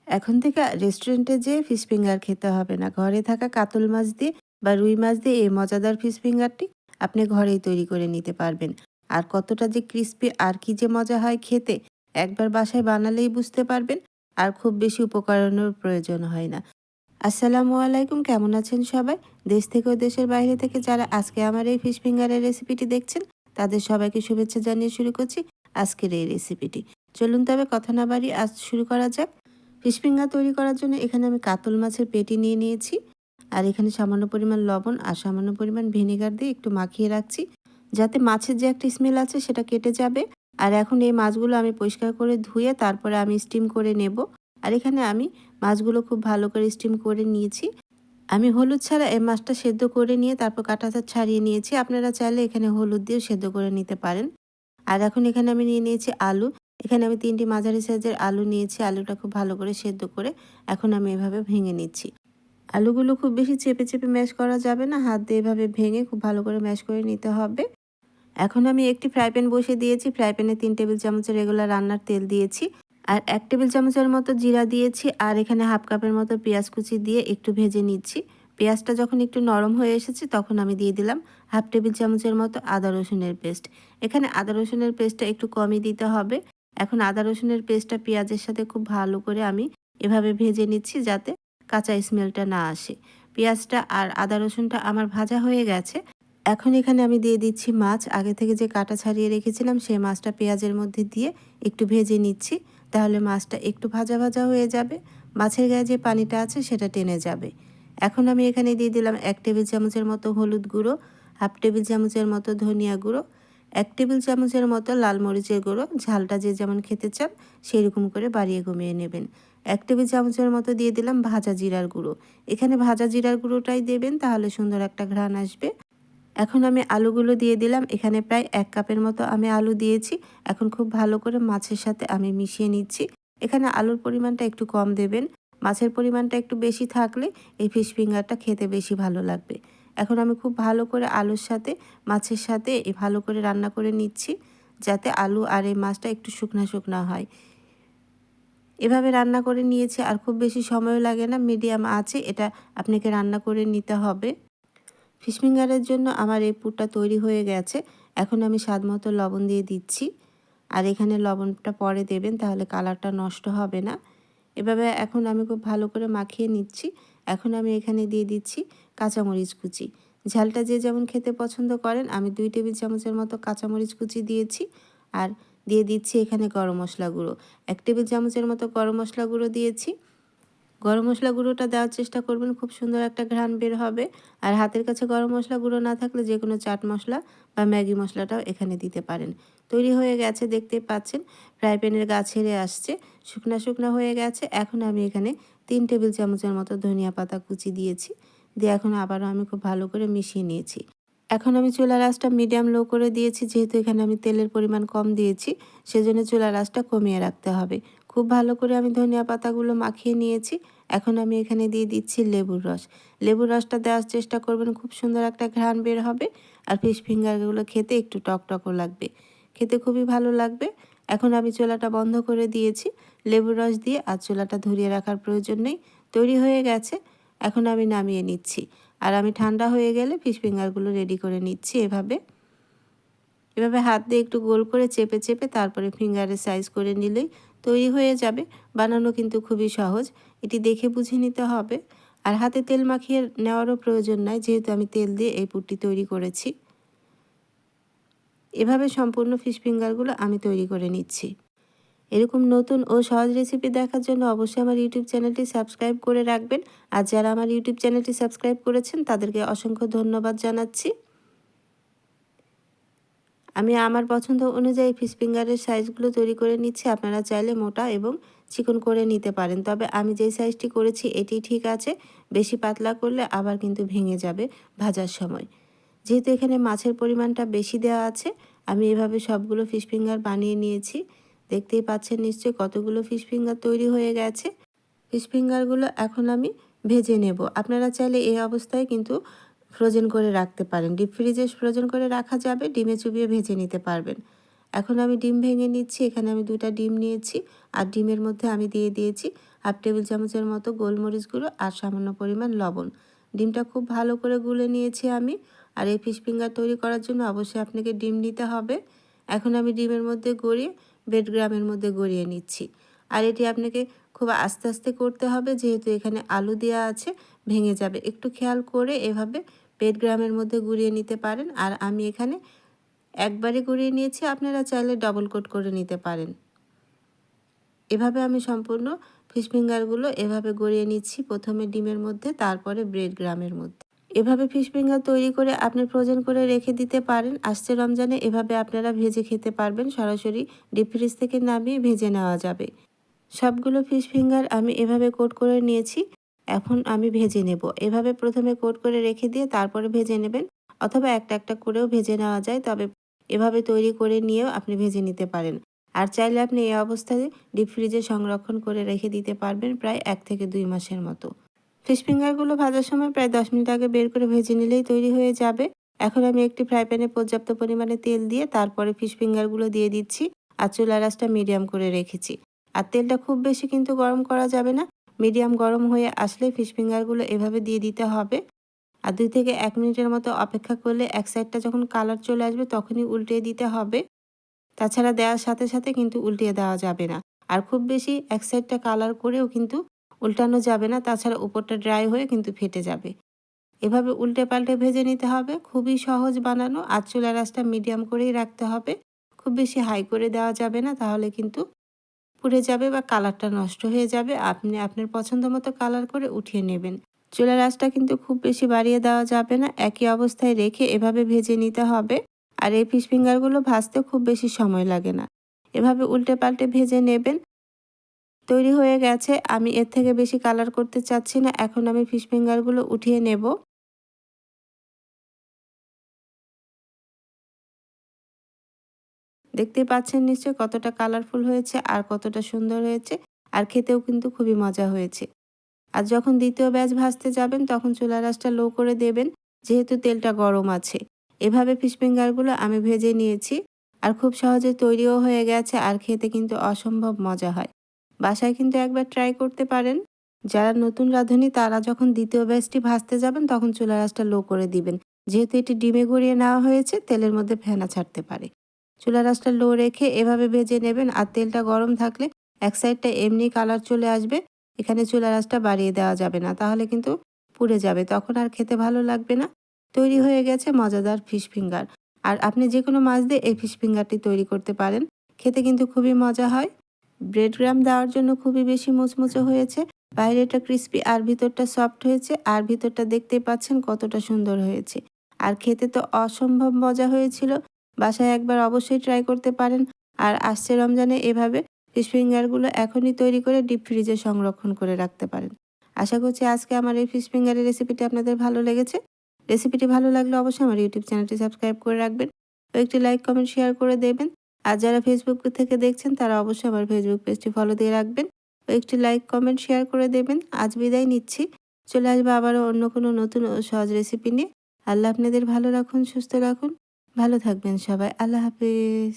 এখন থেকে রেস্টুরেন্টে যেয়ে ফিশ ফিঙ্গার খেতে হবে না। ঘরে থাকা কাতল মাছ দিয়ে বা রুই মাছ দিয়ে এই মজাদার ফিশ ফিঙ্গারটি আপনি ঘরেই তৈরি করে নিতে পারবেন। আর কতটা যে ক্রিস্পি আর কি যে মজা হয় খেতে, একবার বাসায় বানালেই বুঝতে পারবেন। আর খুব বেশি উপকরণের প্রয়োজন হয় না। আসসালামু আলাইকুম, কেমন আছেন সবাই? দেশ থেকে ও দেশের বাইরে থেকে যারা আজকে আমার এই ফিশ ফিঙ্গারের রেসিপিটি দেখছেন, তাদের সবাইকে শুভেচ্ছা জানিয়ে শুরু করছি আজকের এই রেসিপিটি। চলুন তবে কথা না বাড়িয়ে আজ শুরু করা যাক। ফিশ ফিঙ্গার তৈরি করার জন্য এখানে আমি কাতল মাছের পেটি নিয়ে নিয়েছি। আর এখানে সামান্য পরিমাণ লবণ আর সামান্য পরিমাণ ভিনেগার দিয়ে একটু মাখিয়ে রাখছি, যাতে মাছের যে একটা স্মেল আছে সেটা কেটে যাবে। আর এখন এই মাছগুলো আমি পরিষ্কার করে ধুয়ে তারপরে আমি স্টিম করে নেব। আর এখানে আমি মাছগুলো খুব ভালো করে স্টিম করে নিয়েছি। আমি হলুদ ছাড়া এই মাছটা সেদ্ধ করে নিয়ে তারপর কাঁটাটা ছাড়িয়ে নিয়েছি। আপনারা চাইলে এখানে হলুদ দিয়েও সেদ্ধ করে নিতে পারেন। আর এখন এখানে আমি নিয়ে নিয়েছি আলু। এখানে আমি ৩টি মাঝারি সাইজের আলু নিয়েছি। আলুটা খুব ভালো করে সেদ্ধ করে এখন আমি এভাবে ভেঙে নিচ্ছি। আলুগুলো খুব বেশি চেপে চেপে ম্যাশ করা যাবে না, হাত দিয়ে এভাবে ভেঙে খুব ভালো করে ম্যাশ করে নিতে হবে। এখন আমি একটি ফ্রাই প্যান বসিয়ে দিয়েছি। ফ্রাই প্যানে ৩ টেবিল চামচের রেগুলার রান্নার তেল দিয়েছি। আর ১ টেবিল চামচের মতো জিরা দিয়েছি। আর এখানে হাফ কাপের মতো পেঁয়াজ কুচি দিয়ে একটু ভেজে নিচ্ছি। পেঁয়াজটা যখন একটু নরম হয়ে এসেছে তখন আমি দিয়ে দিলাম হাফ টেবিল চামচের মতো আদা রসুনের পেস্ট। এখানে আদা রসুনের পেস্টটা একটু কমই দিতে হবে। এখন আদা রসুনের পেস্টটা পেঁয়াজের সাথে খুব ভালো করে আমি এভাবে ভেজে নিচ্ছি, যাতে কাঁচা স্মেলটা না আসে। পেঁয়াজটা আর আদা রসুনটা আমার ভাজা হয়ে গেছে। এখন এখানে আমি দিয়ে দিচ্ছি মাছ। আগে থেকে যে কাটা ছাড়িয়ে রেখেছিলাম সেই মাছটা পেঁয়াজের মধ্যে দিয়ে একটু ভেজে নিচ্ছি। তাহলে মাছটা একটু ভাজা ভাজা হয়ে যাবে। মাছের গায়ে যে পানিটা আছে সেটা টেনে যাবে। এখন আমি এখানে দিয়ে দিলাম ১ টেবিল চামচের মতো হলুদ গুঁড়ো, হাফ টেবিল চামচের মতো ধনিয়া গুঁড়ো, ১ টেবিল চামচের মতো লাল মরিচের গুঁড়ো। ঝালটা যে যেমন খেতে চান সেই রকম করে বাড়িয়ে কমিয়ে নেবেন। ১ টেবিল চামচের মতো দিয়ে দিলাম ভাজা জিরার গুঁড়ো। এখানে ভাজা জিরার গুঁড়োটাই দেবেন, তাহলে সুন্দর একটা ঘ্রাণ আসবে। এখন আমি আলুগুলো দিয়ে দিলাম। এখানে প্রায় ১ কাপের মতো আমি আলু দিয়েছি। এখন খুব ভালো করে মাছের সাথে আমি মিশিয়ে নিচ্ছি। এখানে আলুর পরিমাণটা একটু কম দেবেন। মাছের পরিমাণটা একটু বেশি থাকলে এই ফিশ ফিঙ্গারটা খেতে বেশি ভালো লাগবে। এখন আমি খুব ভালো করে আলুর সাথে মাছের সাথে ভালো করে রান্না করে নিচ্ছি, যাতে আলু আর এই মাছটা একটু শুকনা শুকনা হয়। এভাবে রান্না করে নিয়েছি আর খুব বেশি সময়ও লাগে না। মিডিয়াম আঁচে এটা আপনাকে রান্না করে নিতে হবে। ফিশ ফিঙ্গারের জন্য আমার এই পুরটা তৈরি হয়ে গেছে। এখন আমি স্বাদমতো লবণ দিয়ে দিচ্ছি। আর এখানে লবণটা পরে দেবেন, তাহলে কালারটা নষ্ট হবে না। এভাবে এখন আমি খুব ভালো করে মাখিয়ে নিচ্ছি। এখন আমি এখানে দিয়ে দিচ্ছি কাঁচামরিচ কুচি। ঝালটা যে যেমন খেতে পছন্দ করেন, আমি ২ টেবিল চামচের মতো কাঁচামরিচ কুচি দিয়েছি। আর দিয়ে দিচ্ছি এখানে গরম মশলা গুঁড়ো। ১ টেবিল চামচের মতো গরম মশলা গুঁড়ো দিয়েছি। গরম মশলা গুঁড়োটা দেওয়ার চেষ্টা করবেন, খুব সুন্দর একটা ঘ্রাণ বের হবে। আর হাতের কাছে গরম মশলা গুঁড়ো না থাকলে যে কোনো চাট মশলা বা ম্যাগি মশলাটাও এখানে দিতে পারেন। তৈরি হয়ে গেছে, দেখতেই পাচ্ছেন ফ্রাই প্যানের গা ছেড়ে আসছে, শুকনা শুকনা হয়ে গেছে। এখন আমি এখানে ৩ টেবিল চামচের মতো ধনিয়া পাতা কুচি দিয়েছি। দিয়ে এখন আবারও আমি খুব ভালো করে মিশিয়ে নিয়েছি। এখন আমি চুলার আঁচটা মিডিয়াম লো করে দিয়েছি, যেহেতু এখানে আমি তেলের পরিমাণ কম দিয়েছি, সেজন্য চুলার আঁচটা কমিয়ে রাখতে হবে। খুব ভালো করে আমি ধনিয়া পাতাগুলো মাখিয়ে নিয়েছি। এখন আমি এখানে দিয়ে দিচ্ছি লেবুর রস। লেবুর রসটা দেওয়ার চেষ্টা করবেন, খুব সুন্দর একটা ঘ্রাণ বের হবে। আর ফিশ ফিঙ্গারগুলো খেতে একটু টকটকও লাগবে, খেতে খুবই ভালো লাগবে। এখন আমি চুলাটা বন্ধ করে দিয়েছি লেবুর রস দিয়ে, আর চুলাটা ধরিয়ে রাখার প্রয়োজন নেই। তৈরি হয়ে গেছে। এখন আমি নামিয়ে নিচ্ছি। আর আমি ঠান্ডা হয়ে গেলে ফিশ ফিঙ্গারগুলো রেডি করে নিচ্ছি। এভাবে হাত দিয়ে একটু গোল করে চেপে চেপে তারপরে ফিঙ্গারের সাইজ করে নিলেই তৈরি হয়ে যাবে। বানানো কিন্তু খুবই সহজ, এটি দেখে বুঝে নিতে হবে। আর হাতে তেল মাখিয়ে নেওয়ারও প্রয়োজন নাই, যেহেতু আমি তেল দিয়ে এই পুরটি তৈরি করেছি। এভাবে সম্পূর্ণ ফিশ ফিঙ্গারগুলো আমি তৈরি করে নিচ্ছি। এরকম নতুন ও সহজ রেসিপি দেখার জন্য অবশ্যই আমার ইউটিউব চ্যানেলটি সাবস্ক্রাইব করে রাখবেন। আর যারা আমার ইউটিউব চ্যানেলটি সাবস্ক্রাইব করেছেন তাদেরকে অসংখ্য ধন্যবাদ জানাচ্ছি। আমি আমার পছন্দ অনুযায়ী ফিশ ফিঙ্গারের সাইজগুলো তৈরি করে নিচ্ছি। আপনারা চাইলে মোটা এবং চিকন করে নিতে পারেন, তবে আমি যেই সাইজটি করেছি এটি ঠিক আছে। বেশি পাতলা করলে আবার কিন্তু ভেঙে যাবে ভাজার সময়। যেহেতু এখানে মাছের পরিমাণটা বেশি দেওয়া আছে, আমি এভাবে সবগুলো ফিশ ফিঙ্গার বানিয়ে নিয়েছি। দেখতেই পাচ্ছেন নিশ্চয়ই কতগুলো ফিশ ফিঙ্গার তৈরি হয়ে গেছে। ফিশ ফিঙ্গারগুলো এখন আমি ভেজে নেব। আপনারা চাইলে এই অবস্থায় কিন্তু ফ্রোজেন করে রাখতে পারেন। ডিপ ফ্রিজে ফ্রোজেন করে রাখা যাবে, ডিমে চুবিয়ে ভেজে নিতে পারবেন। এখন আমি ডিম ভেঙে নিচ্ছি। এখানে আমি 2টা ডিম নিয়েছি। আর ডিমের মধ্যে আমি দিয়ে দিয়েছি হাফ টেবিল চামচের মতো গোলমরিচ গুঁড়ো আর সামান্য পরিমাণ লবণ। ডিমটা খুব ভালো করে গুলে নিয়েছি আমি। আর এই ফিশ ফিঙ্গার তৈরি করার জন্য অবশ্যই আপনাকে ডিম নিতে হবে। এখন আমি ডিমের মধ্যে গড়িয়ে ব্রেডক্রামের মধ্যে গড়িয়ে নিচ্ছি। আর এটি আপনাকে খুব আস্তে আস্তে করতে হবে, যেহেতু এখানে আলু দেওয়া আছে, ভেঙে যাবে। একটু খেয়াল করে এভাবে ব্রেডক্রামের মধ্যে গুঁড়িয়ে নিতে পারেন। আর আমি এখানে একবারে গুঁড়িয়ে নিয়েছি, আপনারা চাইলে ডবল কোট করে নিতে পারেন। এভাবে আমি সম্পূর্ণ ফিশ ফিঙ্গারগুলো এভাবে গড়িয়ে নিচ্ছি, প্রথমে ডিমের মধ্যে, তারপরে ব্রেডক্রামের মধ্যে। এভাবে ফিশ ফিঙ্গার তৈরি করে আপনি ফ্রোজেন করে রেখে দিতে পারেন। আসছে রমজানে এভাবে আপনারা ভেজে খেতে পারবেন, সরাসরি ডিপ ফ্রিজ থেকে নামিয়ে ভেজে নেওয়া যাবে। সবগুলো ফিশ ফিঙ্গার আমি এভাবে কোট করে নিয়েছি, এখন আমি ভেজে নেব। এভাবে প্রথমে কোট করে রেখে দিয়ে তারপরে ভেজে নেবেন, অথবা একটা একটা করেও ভেজে নেওয়া যায়, তবে এভাবে তৈরি করে নিয়েও আপনি ভেজে নিতে পারেন। আর চাইলে আপনি এই অবস্থায় ডিপ ফ্রিজে সংরক্ষণ করে রেখে দিতে পারবেন প্রায় 1 থেকে 2 মাসের মতো। ফিশ ফিঙ্গারগুলো ভাজার সময় প্রায় 10 মিনিট আগে বের করে ভেজে নিলেই তৈরি হয়ে যাবে। এখন আমি একটি ফ্রাই প্যানে পর্যাপ্ত পরিমাণে তেল দিয়ে তারপরে ফিশ ফিঙ্গারগুলো দিয়ে দিচ্ছি, আর চুলার আঁচটা মিডিয়াম করে রেখেছি। আর তেলটা খুব বেশি কিন্তু গরম করা যাবে না, মিডিয়াম গরম হয়ে আসলে ফিশ ফিঙ্গারগুলো এভাবে দিয়ে দিতে হবে। আর 2 থেকে 1 মিনিটের মতো অপেক্ষা করলে এক সাইডটা যখন কালার চলে আসবে তখনই উল্টে দিতে হবে। তাছাড়া দেওয়ার সাথে সাথে কিন্তু উল্টিয়ে দেওয়া যাবে না। আর খুব বেশি এক সাইডটা কালার করেও কিন্তু উল্টানো যাবে না, তাছাড়া উপরটা ড্রাই হয়ে কিন্তু ফেটে যাবে। এভাবে উল্টে পাল্টে ভেজে নিতে হবে। খুবই সহজ বানানো, আর চুলার আঁচটা মিডিয়াম করেই রাখতে হবে। খুব বেশি হাই করে দেওয়া যাবে না, তাহলে কিন্তু পুড়ে যাবে বা কালারটা নষ্ট হয়ে যাবে। আপনি আপনার পছন্দ মতো কালার করে উঠিয়ে নেবেন। চুলার আঁচটা কিন্তু খুব বেশি বাড়িয়ে দেওয়া যাবে না, একই অবস্থায় রেখে এভাবে ভেজে নিতে হবে। আর এই ফিশ ফিঙ্গারগুলো ভাজতে খুব বেশি সময় লাগে না। এভাবে উল্টে পাল্টে ভেজে নেবেন। তৈরি হয়ে গেছে, আমি এর থেকে বেশি কালার করতে চাচ্ছি না। এখন আমি ফিশ ফিঙ্গারগুলো উঠিয়ে নেব। দেখতে পাচ্ছেন নিশ্চয়ই কতটা কালারফুল হয়েছে আর কতটা সুন্দর হয়েছে, আর খেতেও কিন্তু খুবই মজা হয়েছে। আর যখন দ্বিতীয় ব্যাচ ভাজতে যাবেন তখন চুলার আঁচটা লো করে দেবেন, যেহেতু তেলটা গরম আছে। এভাবে ফিশ ফিঙ্গারগুলো আমি ভেজে নিয়েছি, আর খুব সহজে তৈরিও হয়ে গেছে, আর খেতে কিন্তু অসম্ভব মজা হয়। বাসায় কিন্তু একবার ট্রাই করতে পারেন। যারা নতুন রাঁধুনি তারা যখন দ্বিতীয় ব্যাচটি ভাজতে যাবেন তখন চুলার আঁচটা লো করে দিবেন, যেহেতু এটি ডিমে গড়িয়ে নেওয়া হয়েছে, তেলের মধ্যে ফেনা ছাড়তে পারে। চুলার আঁচটা লো রেখে এভাবে ভেজে নেবেন, আর তেলটা গরম থাকলে এক সাইডটা এমনি কালার চলে আসবে। এখানে চুলার আঁচটা বাড়িয়ে দেওয়া যাবে না, তাহলে কিন্তু পুড়ে যাবে, তখন আর খেতে ভালো লাগবে না। তৈরি হয়ে গেছে মজাদার ফিশ ফিঙ্গার। আর আপনি যে কোনো মাছ দিয়ে এই ফিশ ফিঙ্গারটি তৈরি করতে পারেন, খেতে কিন্তু খুবই মজা হয়। ব্রেড গ্রাম দেওয়ার জন্য খুবই বেশি মুচমুচে হয়েছে, বাইরেটা ক্রিস্পি আর ভিতরটা সফট হয়েছে, আর ভিতরটা দেখতেই পাচ্ছেন কতটা সুন্দর হয়েছে। আর খেতে তো অসম্ভব মজা হয়েছিল। বাসায় একবার অবশ্যই ট্রাই করতে পারেন। আর আসছে রমজানে এভাবে ফিশ ফিঙ্গারগুলো এখনই তৈরি করে ডিপ ফ্রিজে সংরক্ষণ করে রাখতে পারেন। আশা করছি আজকে আমার এই ফিশ ফিঙ্গারের রেসিপিটি আপনাদের ভালো লেগেছে। রেসিপিটি ভালো লাগলে অবশ্যই আমার ইউটিউব চ্যানেলটি সাবস্ক্রাইব করে রাখবেন ও একটি লাইক কমেন্ট শেয়ার করে দেবেন। আর যারা ফেসবুক থেকে দেখছেন তারা অবশ্যই আমার ফেসবুক পেজটি ফলো দিয়ে রাখবেন ও একটি লাইক কমেন্ট শেয়ার করে দেবেন। আজ বিদায় নিচ্ছি। চলে আসবো আবারও অন্য কোনো নতুন ও সহজ রেসিপি নিয়ে। আল্লাহ আপনাদের ভালো রাখুন, সুস্থ রাখুন। ভালো থাকবেন সবাই। আল্লাহ হাফেজ।